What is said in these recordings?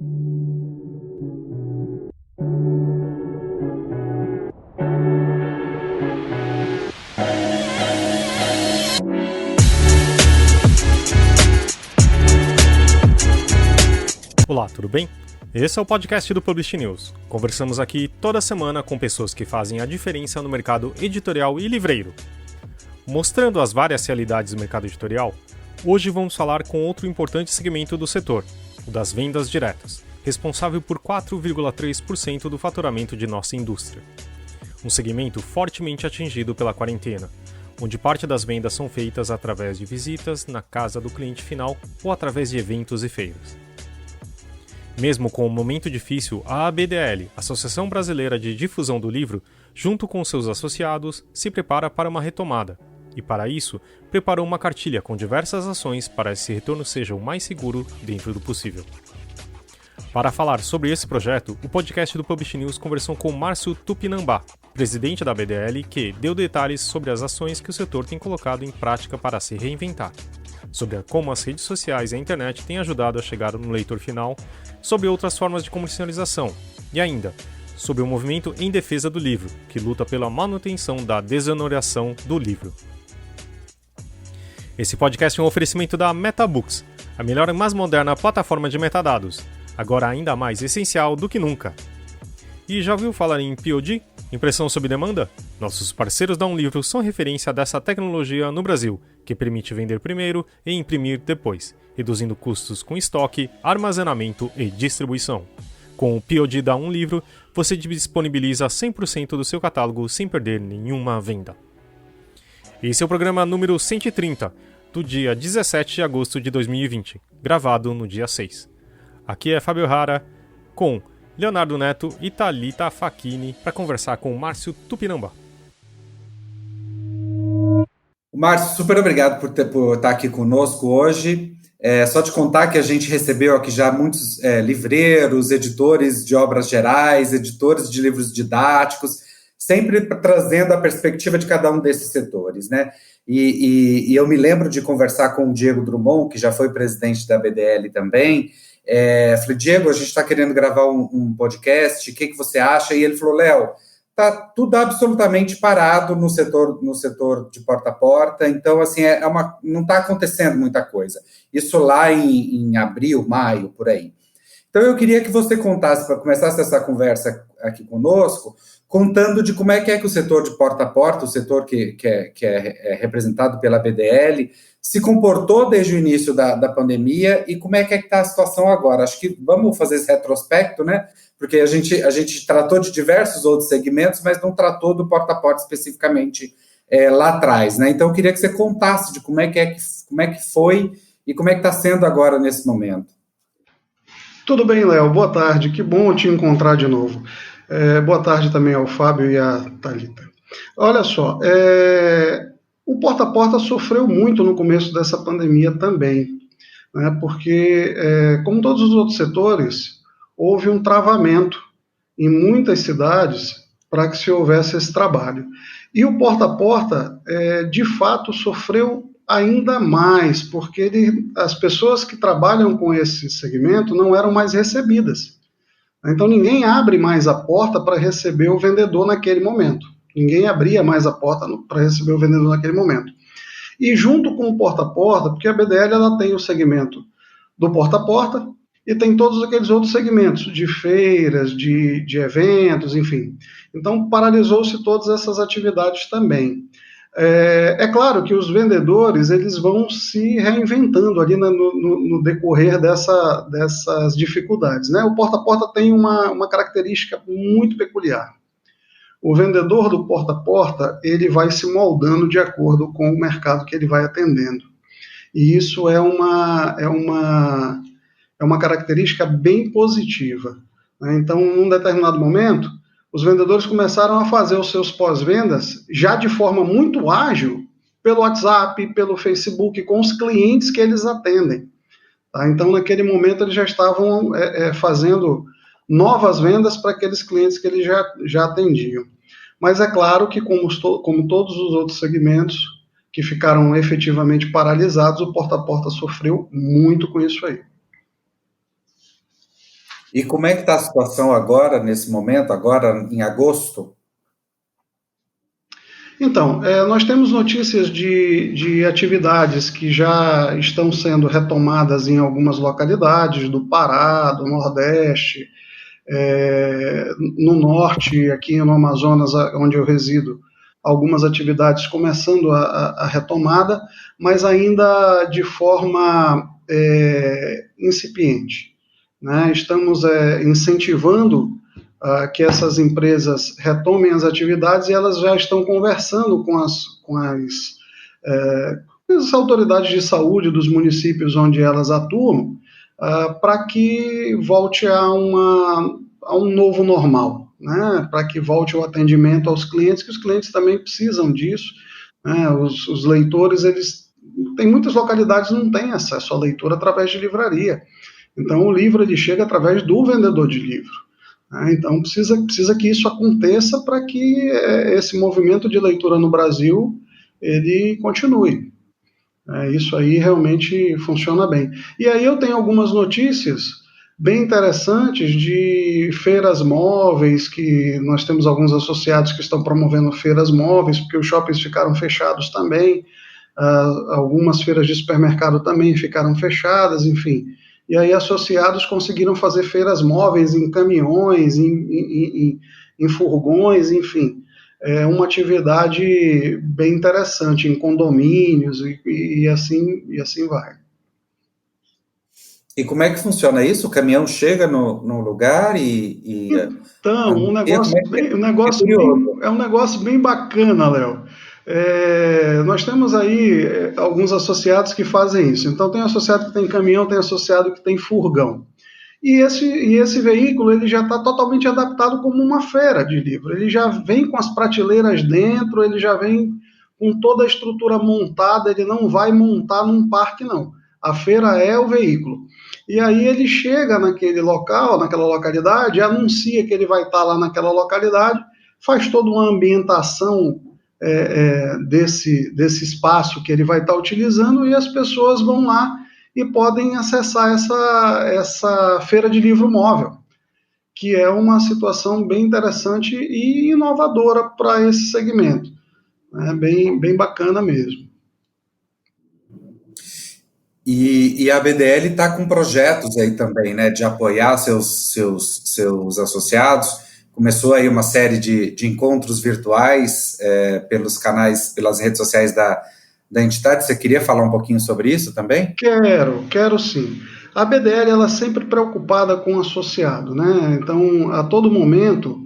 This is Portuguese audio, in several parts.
Olá, tudo bem? Esse é o podcast do Publish News. Conversamos aqui toda semana com pessoas que fazem a diferença no mercado editorial e livreiro. Mostrando as várias realidades do mercado editorial, hoje vamos falar com outro importante segmento do setor, o das vendas diretas, responsável por 4,3% do faturamento de nossa indústria. Um segmento fortemente atingido pela quarentena, onde parte das vendas são feitas através de visitas na casa do cliente final ou através de eventos e feiras. Mesmo com o momento difícil, a ABDL, Associação Brasileira de Difusão do Livro, junto com seus associados, se prepara para uma retomada. E para isso, preparou uma cartilha com diversas ações para que esse retorno seja o mais seguro dentro do possível. Para falar sobre esse projeto, o podcast do Publish News conversou com Márcio Tupinambá, presidente da ABDL, que deu detalhes sobre as ações que o setor tem colocado em prática para se reinventar, sobre como as redes sociais e a internet têm ajudado a chegar no leitor final, sobre outras formas de comercialização e ainda sobre o movimento em defesa do livro, que luta pela manutenção da desoneração do livro. Esse podcast é um oferecimento da MetaBooks, a melhor e mais moderna plataforma de metadados, agora ainda mais essencial do que nunca. E já ouviu falar em POD? Impressão sob demanda? Nossos parceiros da Livro são referência dessa tecnologia no Brasil, que permite vender primeiro e imprimir depois, reduzindo custos com estoque, armazenamento e distribuição. Com o POD da Livro, você disponibiliza 100% do seu catálogo sem perder nenhuma venda. Esse é o programa número 130, do dia 17 de agosto de 2020, gravado no dia 6. Aqui é Fábio Rara, com Leonardo Neto e Thalita Facchini para conversar com o Márcio Tupinambá. Márcio, super obrigado por estar aqui conosco hoje. Só te contar que a gente recebeu aqui já muitos livreiros, editores de obras gerais, editores de livros didáticos, sempre trazendo a perspectiva de cada um desses setores, né? E eu me lembro de conversar com o Diego Drummond, que já foi presidente da BDL também. Falei, Diego, a gente está querendo gravar um podcast, o que você acha? E ele falou, Léo, está tudo absolutamente parado no setor de porta a porta, então, assim, não está acontecendo muita coisa. Isso lá em abril, maio, por aí. Então, eu queria que você contasse, para começasse essa conversa aqui conosco, contando de como é que o setor de porta a porta, o setor que é representado pela BDL, se comportou desde o início da pandemia e como é que está a situação agora. Acho que vamos fazer esse retrospecto, né? Porque a gente tratou de diversos outros segmentos, mas não tratou do porta a porta especificamente lá atrás, né? Então, eu queria que você contasse de como é que foi e como é que está sendo agora nesse momento. Tudo bem, Léo. Boa tarde. Que bom te encontrar de novo. Boa tarde também ao Fábio e à Thalita. Olha só, o porta a porta sofreu muito no começo dessa pandemia também, né? Porque, como todos os outros setores, houve um travamento em muitas cidades para que se houvesse esse trabalho. E o porta a porta, de fato, sofreu ainda mais, porque as pessoas que trabalham com esse segmento não eram mais recebidas. Então ninguém abre mais a porta para receber o vendedor naquele momento. Ninguém abria mais a porta para receber o vendedor naquele momento. E junto com o porta a porta, porque a BDL ela tem o segmento do porta a porta e tem todos aqueles outros segmentos de feiras, de eventos, enfim. Então paralisou-se todas essas atividades também. É claro que os vendedores eles vão se reinventando ali no decorrer dessas dificuldades, né? O porta a porta tem uma característica muito peculiar. O vendedor do porta a porta ele vai se moldando de acordo com o mercado que ele vai atendendo. E isso é uma característica bem positiva, né? Então, num determinado momento, os vendedores começaram a fazer os seus pós-vendas já de forma muito ágil pelo WhatsApp, pelo Facebook, com os clientes que eles atendem. Tá? Então, naquele momento, eles já estavam fazendo novas vendas para aqueles clientes que eles já atendiam. Mas é claro que, como todos os outros segmentos que ficaram efetivamente paralisados, o porta a porta sofreu muito com isso aí. E como é que está a situação agora, nesse momento, agora em agosto? Então, nós temos notícias de atividades que já estão sendo retomadas em algumas localidades do Pará, do Nordeste, no Norte, aqui no Amazonas, onde eu resido, algumas atividades começando a retomada, mas ainda de forma incipiente, né? Estamos incentivando que essas empresas retomem as atividades e elas já estão conversando as autoridades de saúde dos municípios onde elas atuam, para que volte a um novo normal, né? Para que volte o atendimento aos clientes, que os clientes também precisam disso, né? Os leitores, tem muitas localidades que não têm acesso à leitura através de livraria. Então, o livro ele chega através do vendedor de livro. Né? Então, precisa que isso aconteça para que esse movimento de leitura no Brasil ele continue. Isso aí realmente funciona bem. E aí eu tenho algumas notícias bem interessantes de feiras móveis, que nós temos alguns associados que estão promovendo feiras móveis, porque os shoppings ficaram fechados também, algumas feiras de supermercado também ficaram fechadas, enfim. E aí associados conseguiram fazer feiras móveis em caminhões, em furgões, enfim. É uma atividade bem interessante em condomínios e assim vai. E como é que funciona isso? O caminhão chega no lugar Então, um é curioso. um negócio bem bacana, Léo. Nós temos aí alguns associados que fazem isso. Então, tem associado que tem caminhão, tem associado que tem furgão. E esse veículo ele já está totalmente adaptado como uma feira de livro. Ele já vem com as prateleiras dentro, ele já vem com toda a estrutura montada, ele não vai montar num parque, não. A feira é o veículo. E aí ele chega naquele local, naquela localidade, anuncia que ele vai estar lá naquela localidade, faz toda uma ambientação desse espaço que ele vai estar utilizando e as pessoas vão lá e podem acessar essa feira de livro móvel, que é uma situação bem interessante e inovadora para esse segmento. Bem bacana mesmo. E a BDL está com projetos aí também, né, de apoiar seus associados. Começou aí uma série de encontros virtuais pelos canais, pelas redes sociais da entidade. Você queria falar um pouquinho sobre isso também? Quero sim. A BDL ela é sempre preocupada com o associado, né? Então, a todo momento,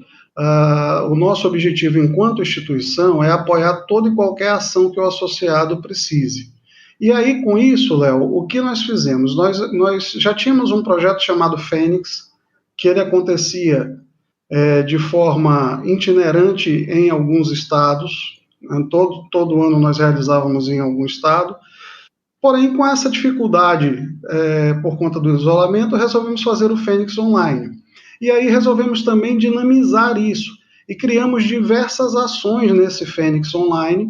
o nosso objetivo enquanto instituição é apoiar toda e qualquer ação que o associado precise. E aí, com isso, Léo, o que nós fizemos? Nós já tínhamos um projeto chamado Fênix, que ele acontecia de forma itinerante em alguns estados. Todo ano nós realizávamos em algum estado. Porém, com essa dificuldade por conta do isolamento, resolvemos fazer o Fênix online. E aí resolvemos também dinamizar isso. E criamos diversas ações nesse Fênix online,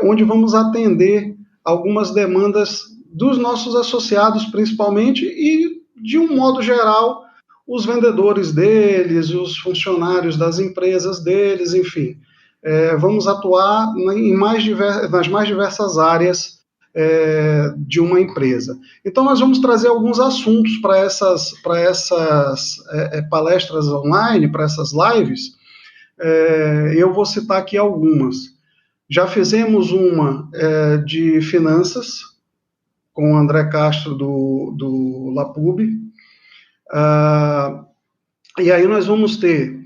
onde vamos atender algumas demandas dos nossos associados, principalmente, e, de um modo geral, os vendedores deles, os funcionários das empresas deles, enfim. Vamos atuar nas mais diversas áreas de uma empresa. Então, nós vamos trazer alguns assuntos para essas palestras online, para essas lives. Eu vou citar aqui algumas. Já fizemos uma de finanças, com o André Castro do Lapub. E aí nós vamos ter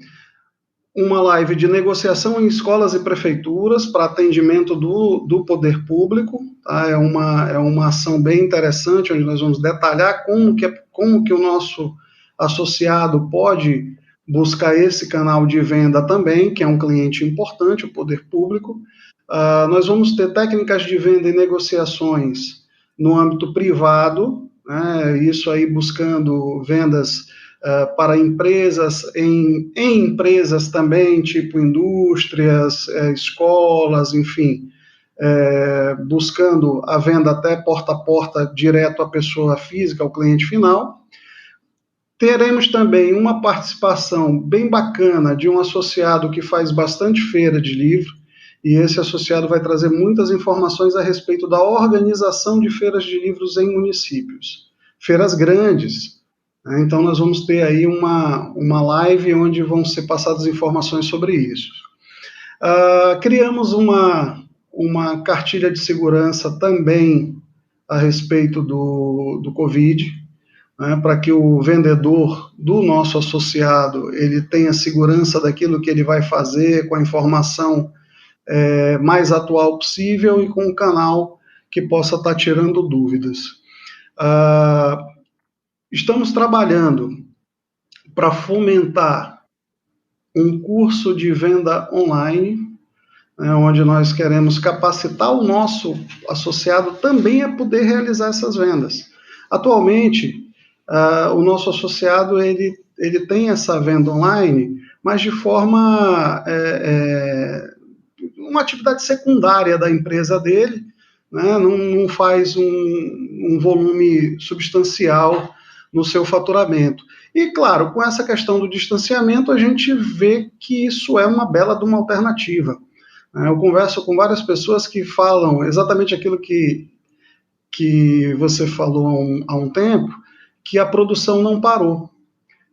uma live de negociação em escolas e prefeituras para atendimento do poder público. Tá? É uma ação bem interessante, onde nós vamos detalhar como que o nosso associado pode buscar esse canal de venda também, que é um cliente importante, o poder público. Nós vamos ter técnicas de venda e negociações no âmbito privado, né? Isso aí buscando vendas para empresas, em empresas também, tipo indústrias, escolas, enfim, buscando a venda até porta a porta, direto à pessoa física, ao cliente final. Teremos também uma participação bem bacana de um associado que faz bastante feira de livro, e esse associado vai trazer muitas informações a respeito da organização de feiras de livros em municípios. Feiras grandes, né? Então nós vamos ter aí uma live onde vão ser passadas informações sobre isso. Criamos uma cartilha de segurança também a respeito do Covid, né, para que o vendedor do nosso associado ele tenha segurança daquilo que ele vai fazer, com a informação mais atual possível e com um canal que possa estar tirando dúvidas. Estamos trabalhando para fomentar um curso de venda online, onde nós queremos capacitar o nosso associado também a poder realizar essas vendas. Atualmente, o nosso associado ele tem essa venda online, mas de forma uma atividade secundária da empresa dele, né? Não faz um volume substancial no seu faturamento. E, claro, com essa questão do distanciamento, a gente vê que isso é uma bela de uma alternativa. Eu converso com várias pessoas que falam exatamente aquilo que você falou há um tempo, que a produção não parou.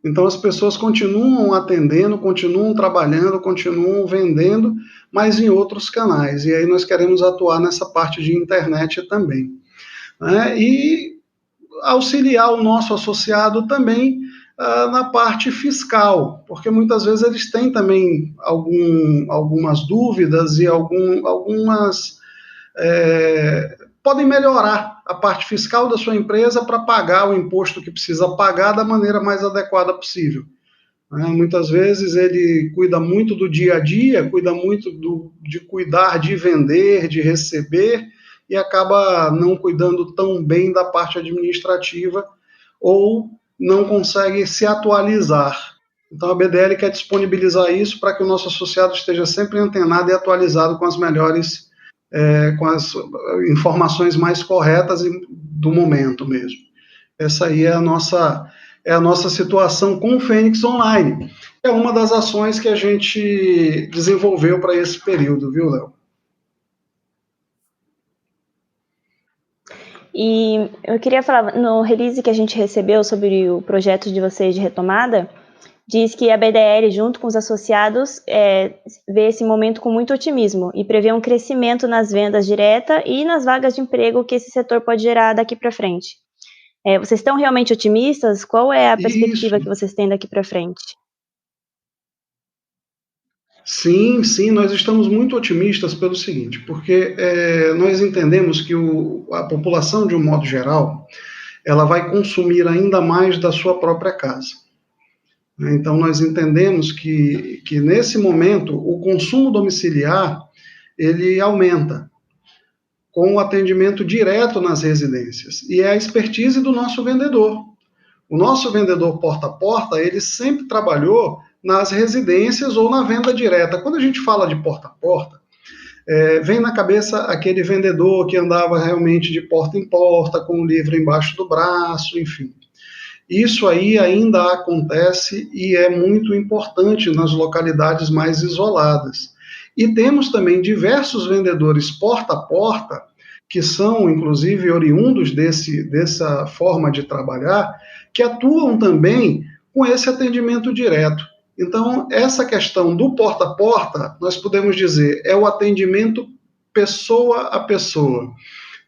Então as pessoas continuam atendendo, continuam trabalhando, continuam vendendo, mas em outros canais. E aí nós queremos atuar nessa parte de internet também, né? E auxiliar o nosso associado também na parte fiscal, porque muitas vezes eles têm também algumas dúvidas e algumas podem melhorar a parte fiscal da sua empresa para pagar o imposto que precisa pagar da maneira mais adequada possível. Muitas vezes ele cuida muito do dia a dia, cuida muito de cuidar, de vender, de receber, e acaba não cuidando tão bem da parte administrativa ou não consegue se atualizar. Então a BDL quer disponibilizar isso para que o nosso associado esteja sempre antenado e atualizado com as melhores com as informações mais corretas do momento mesmo. Essa aí é a nossa situação com o Fênix Online. É uma das ações que a gente desenvolveu para esse período, viu, Léo? E eu queria falar, no release que a gente recebeu sobre o projeto de vocês de retomada, diz que a BDL, junto com os associados, vê esse momento com muito otimismo e prevê um crescimento nas vendas diretas e nas vagas de emprego que esse setor pode gerar daqui para frente. Vocês estão realmente otimistas? Qual é a perspectiva que vocês têm daqui para frente? Sim, nós estamos muito otimistas pelo seguinte, porque nós entendemos que a população, de um modo geral, ela vai consumir ainda mais da sua própria casa. Então, nós entendemos que nesse momento, o consumo domiciliar, ele aumenta com o atendimento direto nas residências. E é a expertise do nosso vendedor. O nosso vendedor porta a porta, ele sempre trabalhou nas residências ou na venda direta. Quando a gente fala de porta a porta, vem na cabeça aquele vendedor que andava realmente de porta em porta, com o livro embaixo do braço, enfim. Isso aí ainda acontece e é muito importante nas localidades mais isoladas. E temos também diversos vendedores porta a porta, que são, inclusive, oriundos dessa forma de trabalhar, que atuam também com esse atendimento direto. Então, essa questão do porta a porta, nós podemos dizer, é o atendimento pessoa a pessoa.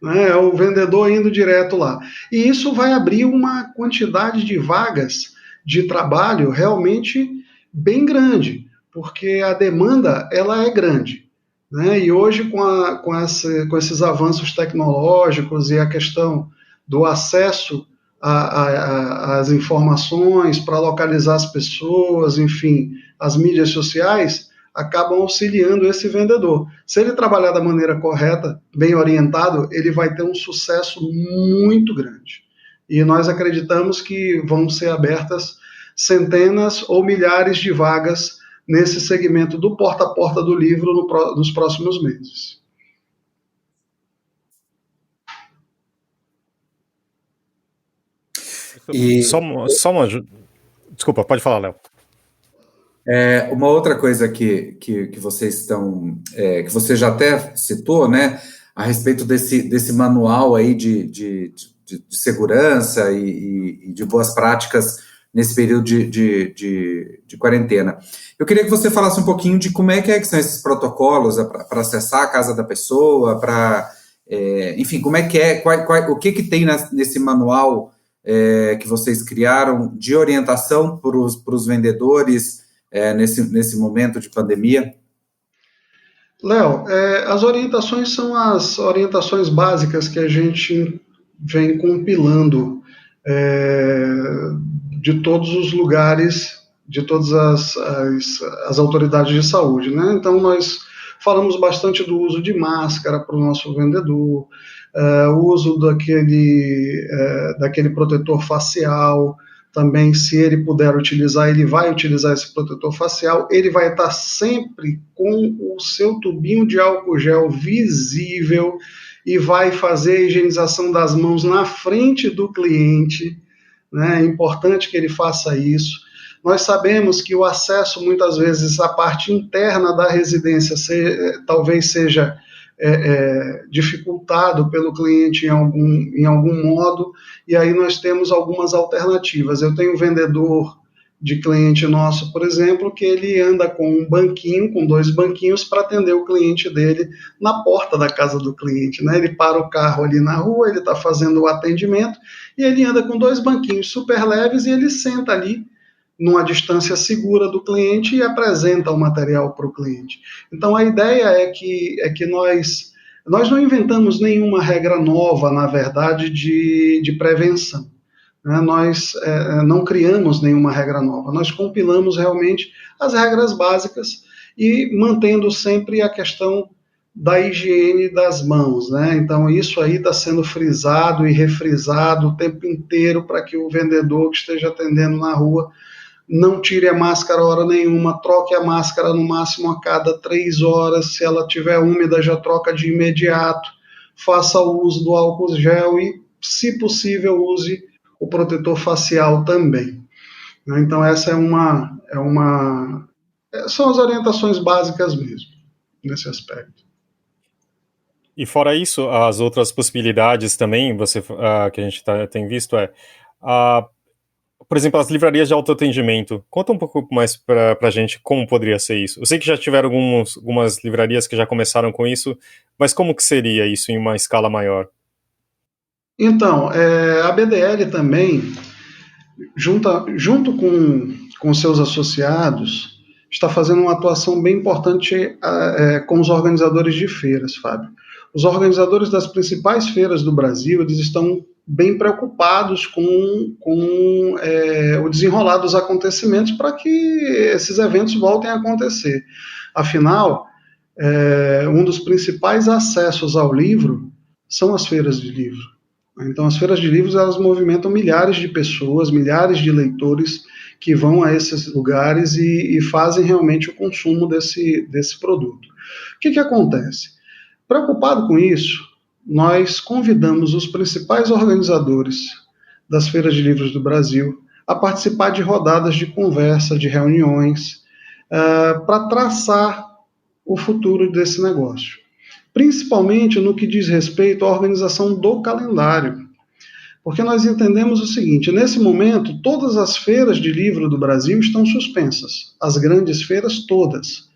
É o vendedor indo direto lá. E isso vai abrir uma quantidade de vagas de trabalho realmente bem grande, porque a demanda ela é grande. Né? E hoje, com esses avanços tecnológicos e a questão do acesso às informações para localizar as pessoas, enfim, as mídias sociais, acabam auxiliando esse vendedor. Se ele trabalhar da maneira correta, bem orientado, ele vai ter um sucesso muito grande. E nós acreditamos que vão ser abertas centenas ou milhares de vagas nesse segmento do porta a porta do livro nos próximos meses. Só uma Desculpa, pode falar, Léo. Uma outra coisa que vocês estão, que você já até citou, né, a respeito desse manual aí de segurança e de boas práticas nesse período de quarentena. Eu queria que você falasse um pouquinho de como é que são esses protocolos para acessar a casa da pessoa, enfim, como é que o que tem nesse manual que vocês criaram de orientação para os vendedores nesse momento de pandemia? Léo, as orientações são as orientações básicas que a gente vem compilando de todos os lugares, de todas as autoridades de saúde, né? Então, nós falamos bastante do uso de máscara para o nosso vendedor, o uso daquele protetor facial. Também, se ele puder utilizar, ele vai utilizar esse protetor facial. Ele vai estar sempre com o seu tubinho de álcool gel visível e vai fazer a higienização das mãos na frente do cliente, né? É importante que ele faça isso. Nós sabemos que o acesso, muitas vezes, à parte interna da residência talvez seja dificultado pelo cliente em algum modo, e aí nós temos algumas alternativas. Eu tenho um vendedor de cliente nosso, por exemplo, que ele anda com com 2 banquinhos para atender o cliente dele na porta da casa do cliente, né? Ele para o carro ali na rua, ele está fazendo o atendimento, e ele anda com 2 banquinhos super leves e ele senta ali numa distância segura do cliente e apresenta o material para o cliente. Então, a ideia é que nós não inventamos nenhuma regra nova, na verdade, de prevenção. Né? Nós não criamos nenhuma regra nova. Nós compilamos realmente as regras básicas e mantendo sempre a questão da higiene das mãos, né? Então, isso aí está sendo frisado e refrisado o tempo inteiro para que o vendedor que esteja atendendo na rua não tire a máscara hora nenhuma, troque a máscara no máximo a cada 3 horas, se ela estiver úmida já troca de imediato, faça o uso do álcool gel e, se possível, use o protetor facial também. Então essa são as orientações básicas mesmo, nesse aspecto. E fora isso, as outras possibilidades também, que a gente tem visto por exemplo, as livrarias de autoatendimento. Conta um pouco mais para a gente como poderia ser isso. Eu sei que já tiveram algumas livrarias que já começaram com isso, mas como que seria isso em uma escala maior? Então, a BDL também, junto com seus associados, está fazendo uma atuação bem importante com os organizadores de feiras, Fábio. Os organizadores das principais feiras do Brasil, eles estão bem preocupados com o desenrolar dos acontecimentos para que esses eventos voltem a acontecer. Afinal, um dos principais acessos ao livro são as feiras de livro. Então, as feiras de livros, elas movimentam milhares de pessoas, milhares de leitores que vão a esses lugares e fazem realmente o consumo desse produto. O que acontece? Preocupado com isso, nós convidamos os principais organizadores das feiras de livros do Brasil a participar de rodadas de conversa, de reuniões, para traçar o futuro desse negócio. Principalmente no que diz respeito à organização do calendário. Porque nós entendemos o seguinte, nesse momento, todas as feiras de livro do Brasil estão suspensas, as grandes feiras todas.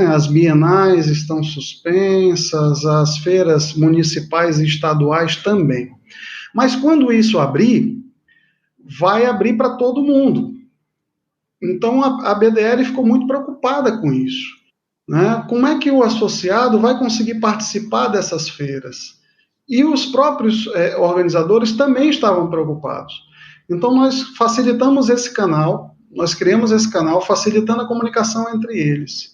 As bienais estão suspensas, as feiras municipais e estaduais também. Mas quando isso abrir, vai abrir para todo mundo. Então a BDL ficou muito preocupada com isso. Como é que o associado vai conseguir participar dessas feiras? E os próprios organizadores também estavam preocupados. Então nós facilitamos esse canal, nós criamos esse canal facilitando a comunicação entre eles.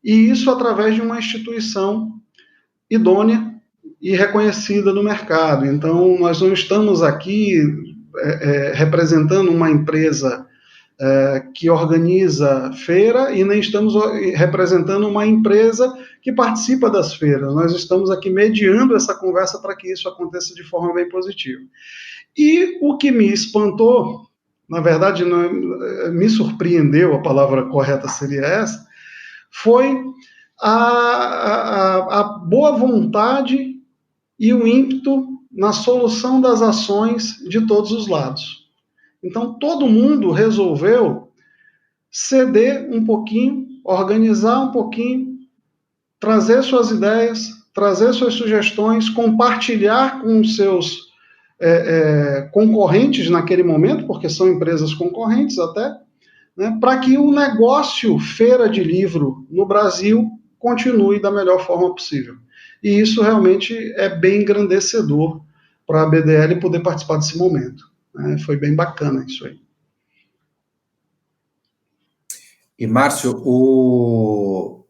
E isso através de uma instituição idônea e reconhecida no mercado. Então, nós não estamos aqui representando uma empresa que organiza feira e nem estamos representando uma empresa que participa das feiras. Nós estamos aqui mediando essa conversa para que isso aconteça de forma bem positiva. E o que me espantou, na verdade, me surpreendeu, a palavra correta seria essa, foi a boa vontade e o ímpeto na solução das ações de todos os lados. Então, todo mundo resolveu ceder um pouquinho, organizar um pouquinho, trazer suas ideias, trazer suas sugestões, compartilhar com os seus concorrentes naquele momento, porque são empresas concorrentes até, né, para que o negócio feira de livro no Brasil continue da melhor forma possível. E isso realmente é bem engrandecedor para a BDL poder participar desse momento. Né? Foi bem bacana isso aí. E, Márcio,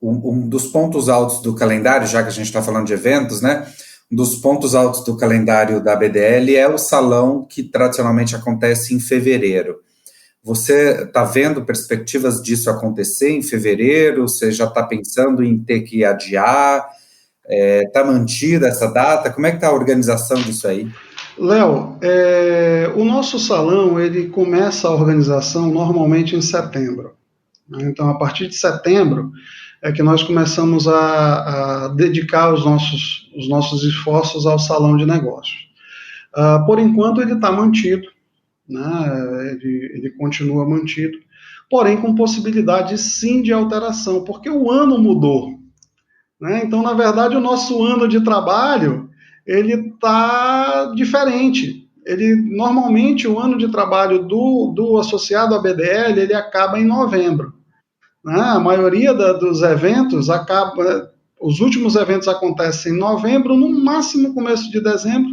um dos pontos altos do calendário, já que a gente está falando de eventos, né? Um dos pontos altos do calendário da BDL é o salão que tradicionalmente acontece em fevereiro. Você está vendo perspectivas disso acontecer em fevereiro? Você já está pensando em ter que adiar? Está mantida essa data? Como é que está a organização disso aí? Léo, o nosso salão ele começa a organização normalmente em setembro. Então, a partir de setembro é que nós começamos a dedicar os nossos esforços ao salão de negócios. Por enquanto, ele está mantido, né? Ele continua mantido, porém com possibilidade sim de alteração, porque o ano mudou. Né? Então, na verdade, o nosso ano de trabalho ele está diferente. Normalmente, o ano de trabalho do associado à BDL ele acaba em novembro. Né? A maioria dos eventos os últimos eventos acontecem em novembro, no máximo começo de dezembro,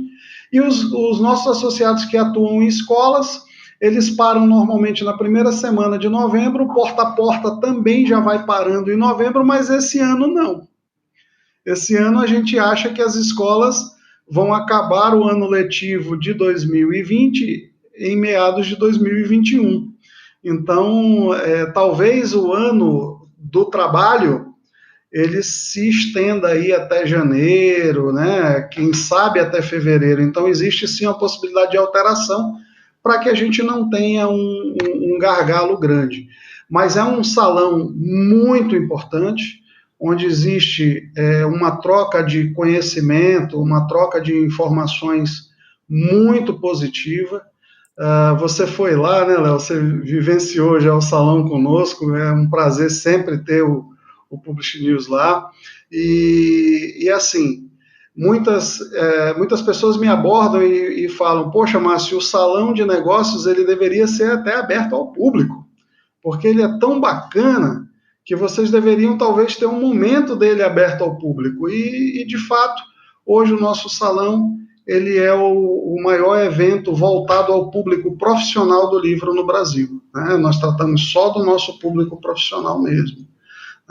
e os nossos associados que atuam em escolas, eles param normalmente na primeira semana de novembro, o porta a porta também já vai parando em novembro, mas esse ano não. Esse ano a gente acha que as escolas vão acabar o ano letivo de 2020 em meados de 2021. Então, talvez o ano do trabalho ele se estenda aí até janeiro, né? Quem sabe até fevereiro. Então, existe sim a possibilidade de alteração para que a gente não tenha um gargalo grande. Mas é um salão muito importante, onde existe uma troca de conhecimento, uma troca de informações muito positiva. Você foi lá, né, Léo? Você vivenciou já o salão conosco, é um prazer sempre ter o Publish News lá, e assim, muitas pessoas me abordam e falam, poxa, Márcio, o salão de negócios ele deveria ser até aberto ao público, porque ele é tão bacana que vocês deveriam talvez ter um momento dele aberto ao público, e de fato, hoje o nosso salão ele é o maior evento voltado ao público profissional do livro no Brasil, né? Nós tratamos só do nosso público profissional mesmo.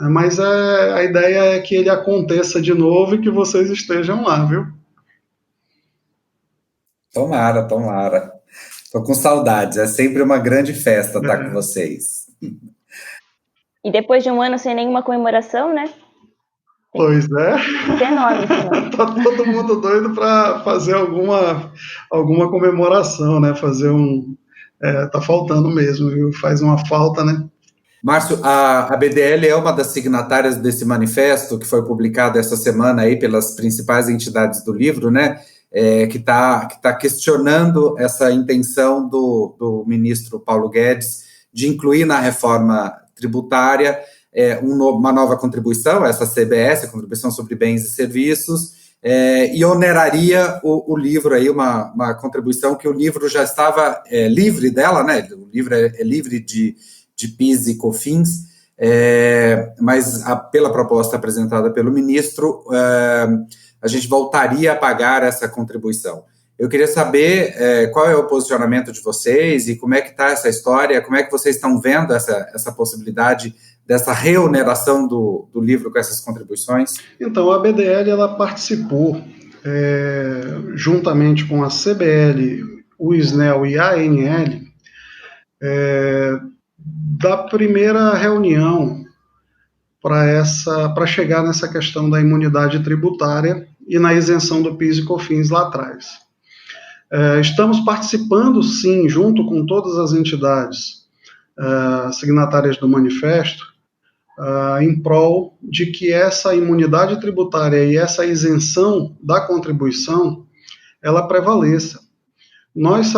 Mas a ideia é que ele aconteça de novo e que vocês estejam lá, viu? Tomara, tomara. Estou com saudades, é sempre uma grande festa estar com vocês. E depois de um ano sem nenhuma comemoração, né? Pois é. É enorme, assim. Tá todo mundo doido para fazer alguma comemoração, né? Fazer tá faltando mesmo, viu? Faz uma falta, né? Márcio, a BDL é uma das signatárias desse manifesto que foi publicado essa semana aí pelas principais entidades do livro, né? Que tá questionando essa intenção do ministro Paulo Guedes de incluir na reforma tributária uma nova contribuição, essa CBS, a Contribuição sobre Bens e Serviços, e oneraria o livro aí, uma contribuição que o livro já estava livre dela, né? O livro é livre de PIS e COFINS, mas pela proposta apresentada pelo ministro, a gente voltaria a pagar essa contribuição. Eu queria saber qual é o posicionamento de vocês e como é que está essa história, como é que vocês estão vendo essa possibilidade dessa reoneração do livro com essas contribuições? Então, a BDL ela participou, juntamente com a CBL, o SNEL e a ANL, da primeira reunião para chegar nessa questão da imunidade tributária e na isenção do PIS e COFINS lá atrás. Estamos participando, sim, junto com todas as entidades signatárias do manifesto, em prol de que essa imunidade tributária e essa isenção da contribuição, ela prevaleça. Nós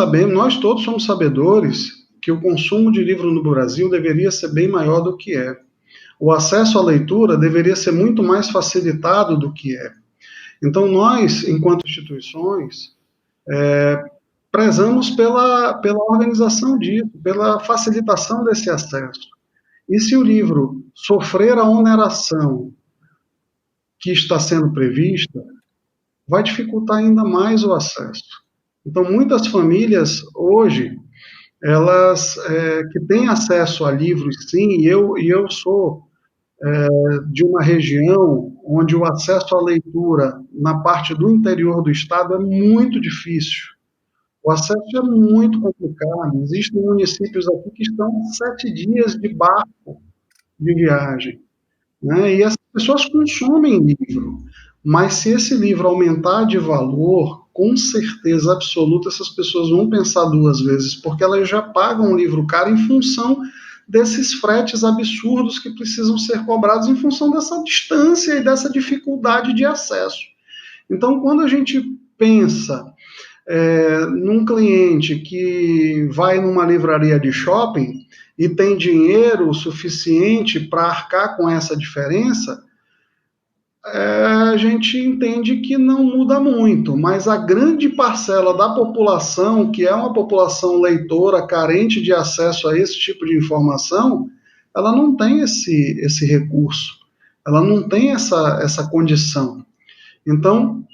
todos somos sabedores que o consumo de livro no Brasil deveria ser bem maior do que é. O acesso à leitura deveria ser muito mais facilitado do que é. Então, nós, enquanto instituições, prezamos pela organização disso, pela facilitação desse acesso. E se o livro sofrer a oneração que está sendo prevista, vai dificultar ainda mais o acesso. Então, muitas famílias, hoje, elas que têm acesso a livros, sim, e eu sou de uma região onde o acesso à leitura na parte do interior do estado é muito difícil. O acesso é muito complicado. Existem municípios aqui que estão 7 dias de barco de viagem, né? E as pessoas consomem livro, mas se esse livro aumentar de valor, com certeza absoluta essas pessoas vão pensar 2 vezes, porque elas já pagam um livro caro em função desses fretes absurdos que precisam ser cobrados em função dessa distância e dessa dificuldade de acesso. Então, quando a gente pensa num cliente que vai numa livraria de shopping e tem dinheiro suficiente para arcar com essa diferença, a gente entende que não muda muito, mas a grande parcela da população, que é uma população leitora, carente de acesso a esse tipo de informação, ela não tem esse recurso, ela não tem essa condição. Então,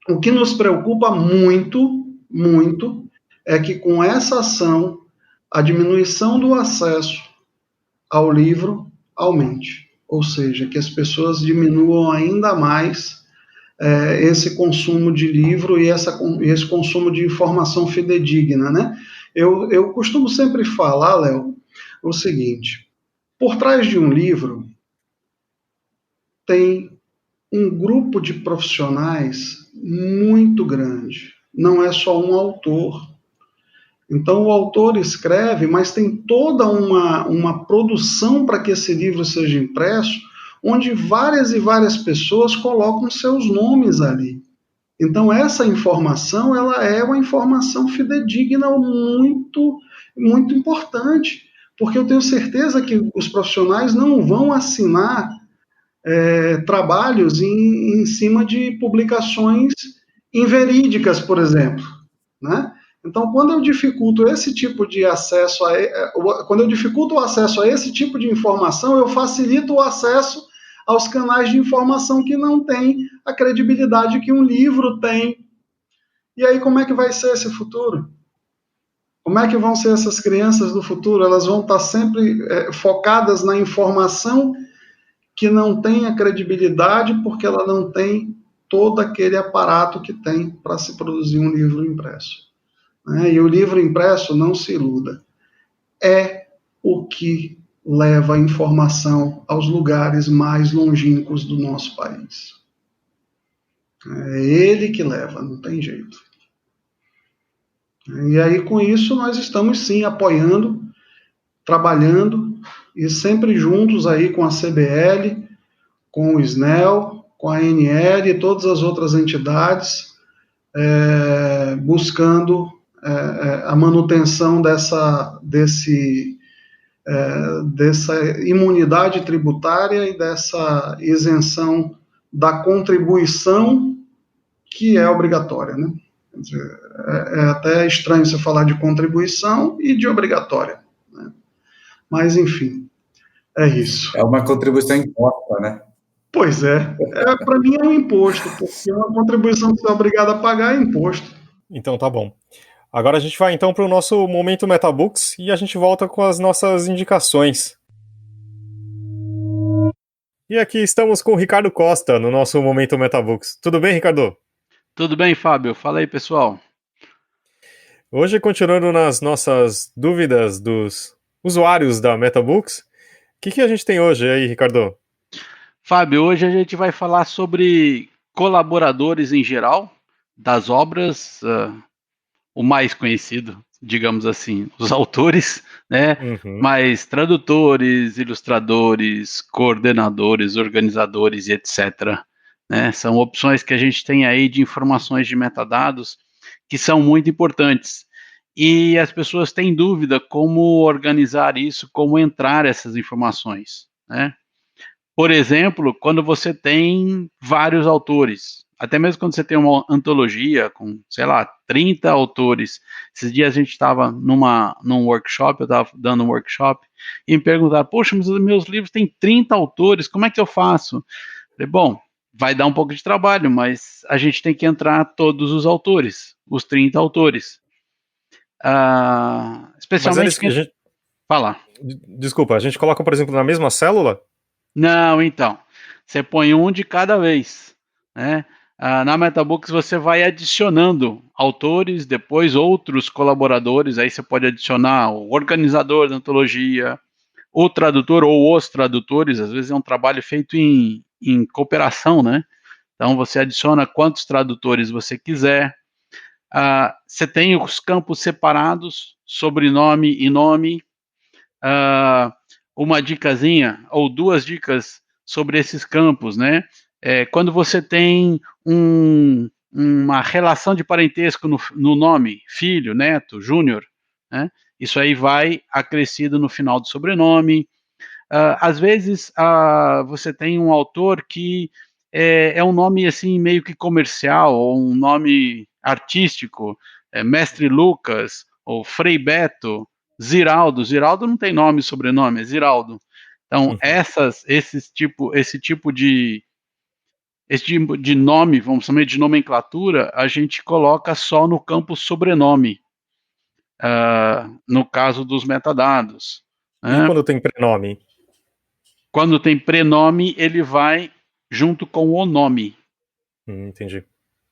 o que nos preocupa muito, muito, é que com essa ação, a diminuição do acesso ao livro aumente. Ou seja, que as pessoas diminuam ainda mais esse consumo de livro e esse consumo de informação fidedigna, né? Eu costumo sempre falar, Léo, o seguinte: por trás de um livro tem um grupo de profissionais muito grande. Não é só um autor. Então, o autor escreve, mas tem toda uma produção para que esse livro seja impresso, onde várias e várias pessoas colocam seus nomes ali. Então, essa informação, ela é uma informação fidedigna muito, muito importante, porque eu tenho certeza que os profissionais não vão assinar trabalhos em cima de publicações inverídicas, por exemplo, né? Então, quando eu dificulto esse tipo de acesso, quando eu dificulto o acesso a esse tipo de informação, eu facilito o acesso aos canais de informação que não têm a credibilidade que um livro tem. E aí, como é que vai ser esse futuro? Como é que vão ser essas crianças do futuro? Elas vão estar sempre focadas na informação que não tem a credibilidade, porque ela não tem todo aquele aparato que tem para se produzir um livro impresso. E o livro impresso, não se iluda, é o que leva a informação aos lugares mais longínquos do nosso país. É ele que leva, não tem jeito. E aí, com isso, nós estamos sim apoiando, trabalhando e sempre juntos aí com a CBL, com o SNEL, com a ANL e todas as outras entidades, buscando a manutenção dessa imunidade tributária e dessa isenção da contribuição que é obrigatória, né? Quer dizer, é até estranho você falar de contribuição e de obrigatória, né? Mas, enfim, é isso. É uma contribuição imposta, né? Pois é. Para mim é um imposto, porque uma contribuição que você é obrigado a pagar é imposto. Então tá bom. Agora a gente vai então para o nosso Momento Metabooks e a gente volta com as nossas indicações. E aqui estamos com o Ricardo Costa no nosso Momento Metabooks. Tudo bem, Ricardo? Tudo bem, Fábio? Fala aí, pessoal. Hoje, continuando nas nossas dúvidas dos usuários da Metabooks, o que a gente tem hoje aí, Ricardo? Fábio, hoje a gente vai falar sobre colaboradores em geral das obras o mais conhecido, digamos assim, os autores, né? Uhum. Mas tradutores, ilustradores, coordenadores, organizadores e etc. Né? São opções que a gente tem aí de informações de metadados que são muito importantes. E as pessoas têm dúvida como organizar isso, como entrar essas informações, né? Por exemplo, quando você tem vários autores, até mesmo quando você tem uma antologia com, sei lá, 30 autores. Esses dias a gente estava num workshop, eu estava dando um workshop, e me perguntaram, poxa, mas os meus livros têm 30 autores, como é que eu faço? Falei, bom, vai dar um pouco de trabalho, mas a gente tem que entrar todos os autores, os 30 autores. Mas Especialmente eles, quem... Fala. desculpa, a gente coloca, por exemplo, na mesma célula? Não, então, você põe um de cada vez, né? Na MetaBooks você vai adicionando autores, depois outros colaboradores, aí você pode adicionar o organizador da antologia, o tradutor ou os tradutores, às vezes é um trabalho feito em cooperação, né? Então você adiciona quantos tradutores você quiser. Você tem os campos separados, sobrenome e nome. Uma dicasinha ou duas dicas sobre esses campos, né? Quando você tem uma relação de parentesco no nome, filho, neto, júnior, né? Isso aí vai acrescido no final do sobrenome. Às vezes você tem um autor que é um nome assim meio que comercial ou um nome artístico, Mestre Lucas ou Frei Beto, Ziraldo. Ziraldo não tem nome e sobrenome, é Ziraldo. Então esse tipo de nome, vamos chamar de nomenclatura, a gente coloca só no campo sobrenome, no caso dos metadados, E né? quando tem prenome? Quando tem prenome, ele vai junto com o nome. Entendi.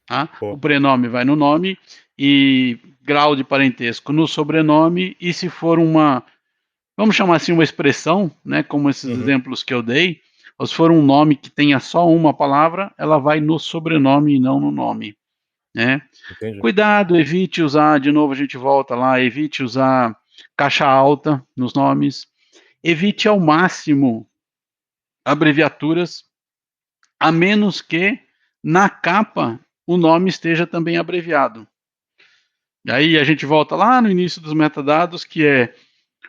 Tá? Pô. O prenome vai no nome e grau de parentesco no sobrenome. E se for vamos chamar assim, uma expressão, né, como esses exemplos que eu dei, ou se for um nome que tenha só uma palavra, ela vai no sobrenome e não no nome. Né? Entendi. Cuidado, evite usar, de novo a gente volta lá, evite usar caixa alta nos nomes. Evite ao máximo abreviaturas, a menos que na capa o nome esteja também abreviado. E aí a gente volta lá no início dos metadados, que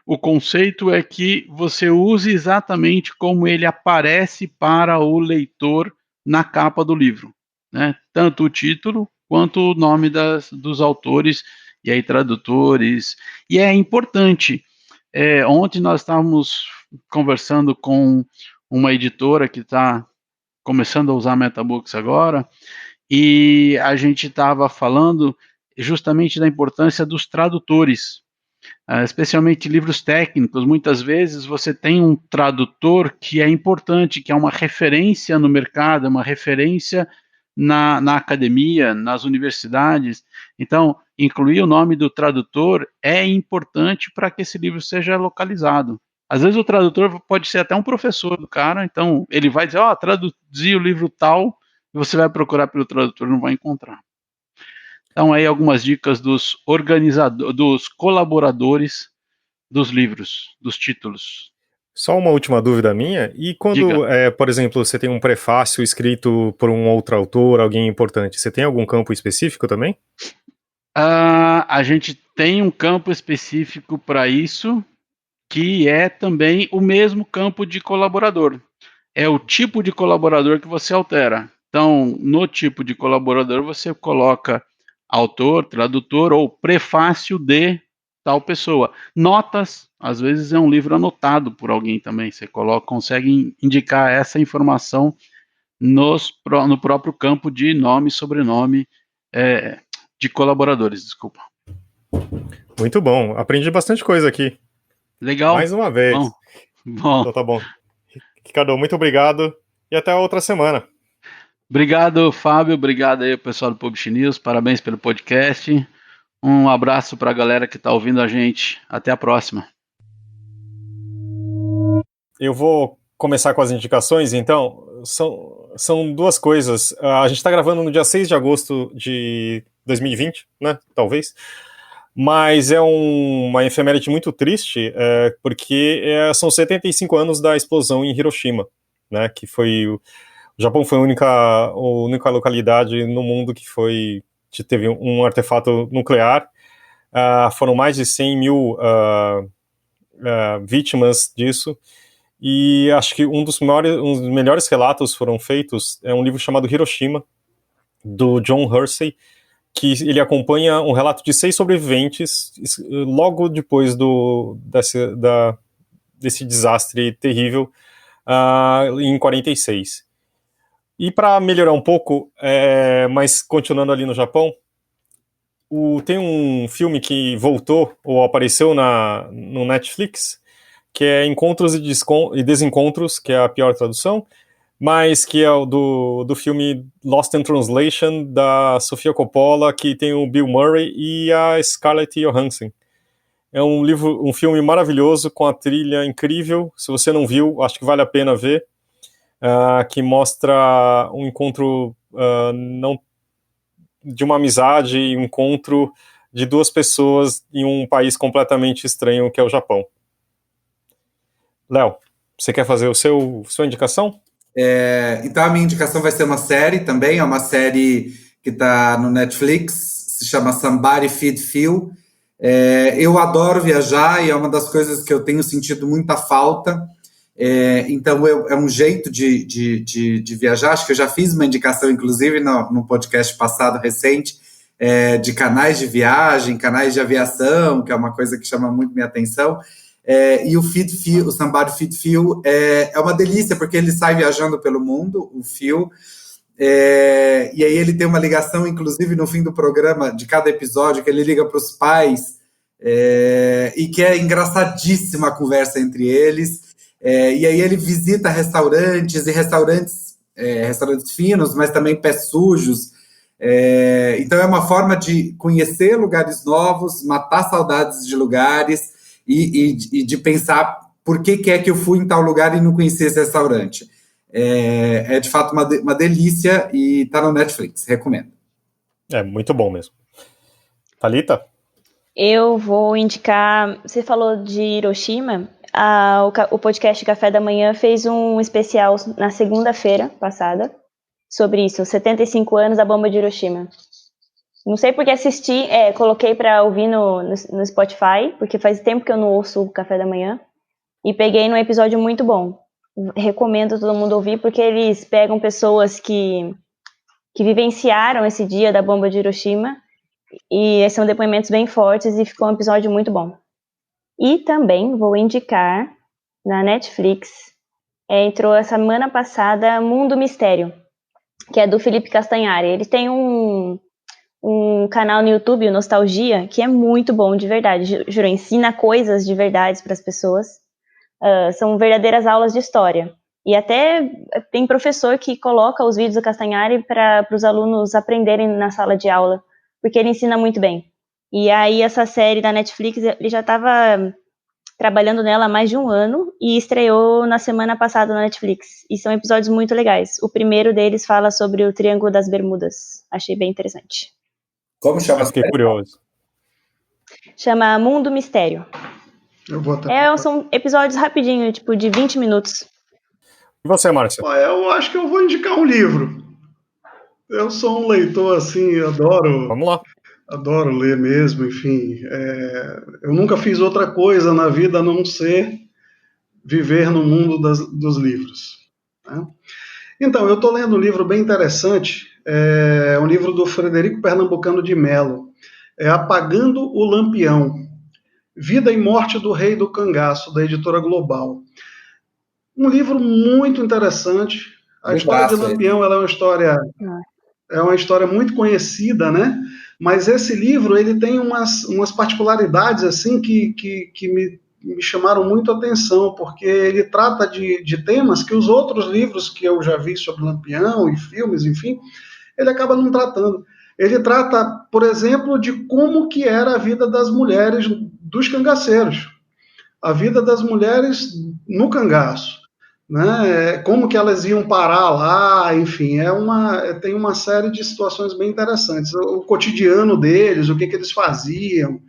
o conceito é que você use exatamente como ele aparece para o leitor na capa do livro, né? Tanto o título quanto o nome dos autores e aí tradutores. E é importante. Ontem nós estávamos conversando com uma editora que está começando a usar MetaBooks agora, e a gente estava falando justamente da importância dos tradutores, especialmente livros técnicos. Muitas vezes você tem um tradutor que é importante, que é uma referência no mercado, uma referência na academia, nas universidades. Então, incluir o nome do tradutor é importante para que esse livro seja localizado. Às vezes o tradutor pode ser até um professor do cara, então ele vai dizer, traduzi o livro tal, e você vai procurar pelo tradutor, não vai encontrar. Então aí algumas dicas dos dos colaboradores dos livros, dos títulos. Só uma última dúvida minha, e Diga. quando, por exemplo, você tem um prefácio escrito por um outro autor, alguém importante, você tem algum campo específico também? A gente tem um campo específico para isso, que é também o mesmo campo de colaborador. É o tipo de colaborador que você altera. Então, no tipo de colaborador, você coloca autor, tradutor ou prefácio de tal pessoa. Notas, às vezes é um livro anotado por alguém também. Você consegue indicar essa informação no próprio campo de nome e sobrenome de colaboradores, desculpa. Muito bom, aprendi bastante coisa aqui. Legal. Mais uma vez. Bom. Então tá bom. Ricardo, muito obrigado e até a outra semana. Obrigado, Fábio. Obrigado aí, pessoal do Publish News. Parabéns pelo podcast. Um abraço para a galera que está ouvindo a gente. Até a próxima. Eu vou começar com as indicações, então. São duas coisas. A gente está gravando no dia 6 de agosto de 2020, né, talvez. Mas é uma efeméride muito triste, porque são 75 anos da explosão em Hiroshima, né, que foi... O Japão foi a única localidade no mundo que teve um artefato nuclear. Foram mais de 100 mil vítimas disso, e acho que um dos melhores relatos foram feitos, é um livro chamado Hiroshima, do John Hersey, que ele acompanha um relato de 6 sobreviventes logo depois desse desastre terrível em 46. E para melhorar um pouco, mas continuando ali no Japão, tem um filme que voltou ou apareceu no Netflix, que é Encontros e Desencontros, que é a pior tradução, mas que é o do filme Lost in Translation, da Sofia Coppola, que tem o Bill Murray e a Scarlett Johansson. É um filme maravilhoso, com a trilha incrível. Se você não viu, acho que vale a pena ver, que mostra um encontro de uma amizade e um encontro de 2 pessoas em um país completamente estranho, que é o Japão. Léo, você quer fazer sua indicação? Então a minha indicação vai ser uma série também, é uma série que está no Netflix, se chama Somebody Feed Phil. Eu adoro viajar e é uma das coisas que eu tenho sentido muita falta. Então é um jeito de viajar. Acho que eu já fiz uma indicação, inclusive, no podcast passado, recente, de canais de viagem, canais de aviação, que é uma coisa que chama muito minha atenção. E o Somebody Feed Phil é uma delícia, porque ele sai viajando pelo mundo, o Phil, e aí ele tem uma ligação, inclusive no fim do programa, de cada episódio, que ele liga para os pais, e que é engraçadíssima a conversa entre eles. E aí ele visita restaurantes finos, mas também pés sujos. Então é uma forma de conhecer lugares novos, matar saudades de lugares e de pensar por que é que eu fui em tal lugar e não conhecia esse restaurante. É de fato uma delícia e está no Netflix, recomendo. É muito bom mesmo. Thalita? Eu vou indicar, você falou de Hiroshima, o podcast Café da Manhã fez um especial na segunda-feira passada sobre isso, 75 anos da bomba de Hiroshima. Não sei porque assisti, coloquei para ouvir no Spotify, porque faz tempo que eu não ouço o Café da Manhã, e peguei num episódio muito bom. Recomendo todo mundo ouvir, porque eles pegam pessoas que vivenciaram esse dia da bomba de Hiroshima, e são depoimentos bem fortes, e ficou um episódio muito bom. E também vou indicar, na Netflix, entrou a semana passada Mundo Mistério, que é do Felipe Castanhari. Ele tem um canal no YouTube, o Nostalgia, que é muito bom, de verdade. Juro, ensina coisas de verdade para as pessoas. São verdadeiras aulas de história. E até tem professor que coloca os vídeos do Castanhari para os alunos aprenderem na sala de aula, porque ele ensina muito bem. E aí essa série da Netflix, ele já estava trabalhando nela há mais de um ano e estreou na semana passada na Netflix. E são episódios muito legais. O primeiro deles fala sobre o Triângulo das Bermudas. Achei bem interessante. Como chama? Fiquei curioso. Chama Mundo Mistério. Eu vou até... São episódios rapidinho, tipo de 20 minutos. E você, Márcio? Eu acho que eu vou indicar um livro. Eu sou um leitor, assim, Vamos lá. Adoro ler mesmo, enfim. Eu nunca fiz outra coisa na vida a não ser viver no mundo dos livros. Né? Então, eu estou lendo um livro bem interessante, um livro do Frederico Pernambucano de Mello, Apagando o Lampião, Vida e Morte do Rei do Cangaço, da editora Global. Um livro muito interessante. A história de Lampião ela é uma história muito conhecida, né? Mas esse livro ele tem umas particularidades assim que me chamaram muito a atenção, porque ele trata de temas que os outros livros que eu já vi sobre Lampião e filmes, enfim, ele acaba não tratando. Ele trata, por exemplo, de como que era a vida das mulheres dos cangaceiros, a vida das mulheres no cangaço, né? Como que elas iam parar lá, enfim, tem uma série de situações bem interessantes. O cotidiano deles, o que eles faziam.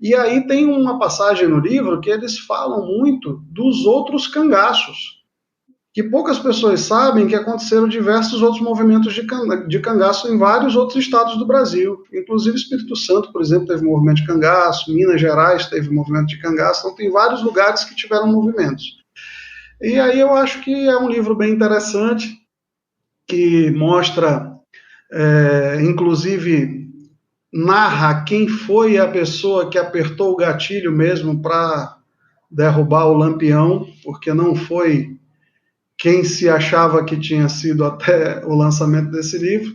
E aí tem uma passagem no livro que eles falam muito dos outros cangaços, que poucas pessoas sabem que aconteceram diversos outros movimentos de cangaço em vários outros estados do Brasil. Inclusive Espírito Santo, por exemplo, teve movimento de cangaço, Minas Gerais teve movimento de cangaço, então tem vários lugares que tiveram movimentos. E aí eu acho que é um livro bem interessante, que mostra, inclusive, narra quem foi a pessoa que apertou o gatilho mesmo para derrubar o Lampião, porque não foi quem se achava que tinha sido até o lançamento desse livro.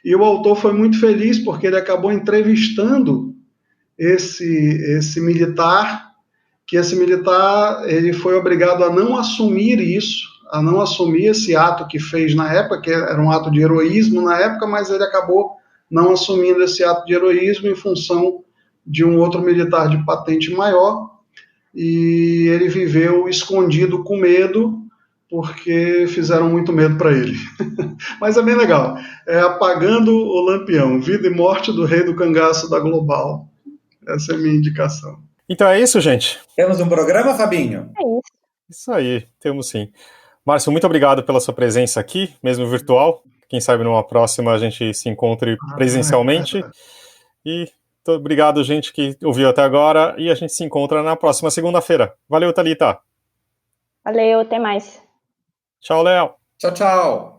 E o autor foi muito feliz porque ele acabou entrevistando esse militar, que esse militar ele foi obrigado a não assumir isso, a não assumir esse ato que fez na época, que era um ato de heroísmo na época, mas ele acabou não assumindo esse ato de heroísmo em função de um outro militar de patente maior, e ele viveu escondido com medo, porque fizeram muito medo para ele. Mas é bem legal. É Apagando o Lampião, Vida e Morte do Rei do Cangaço da Global. Essa é a minha indicação. Então é isso, gente. Temos um programa, Fabinho? É isso. Isso aí, temos sim. Márcio, muito obrigado pela sua presença aqui, mesmo virtual. Quem sabe numa próxima a gente se encontre presencialmente. E obrigado, gente, que ouviu até agora. E a gente se encontra na próxima segunda-feira. Valeu, Thalita. Valeu, até mais. Tchau, Léo. Tchau, tchau.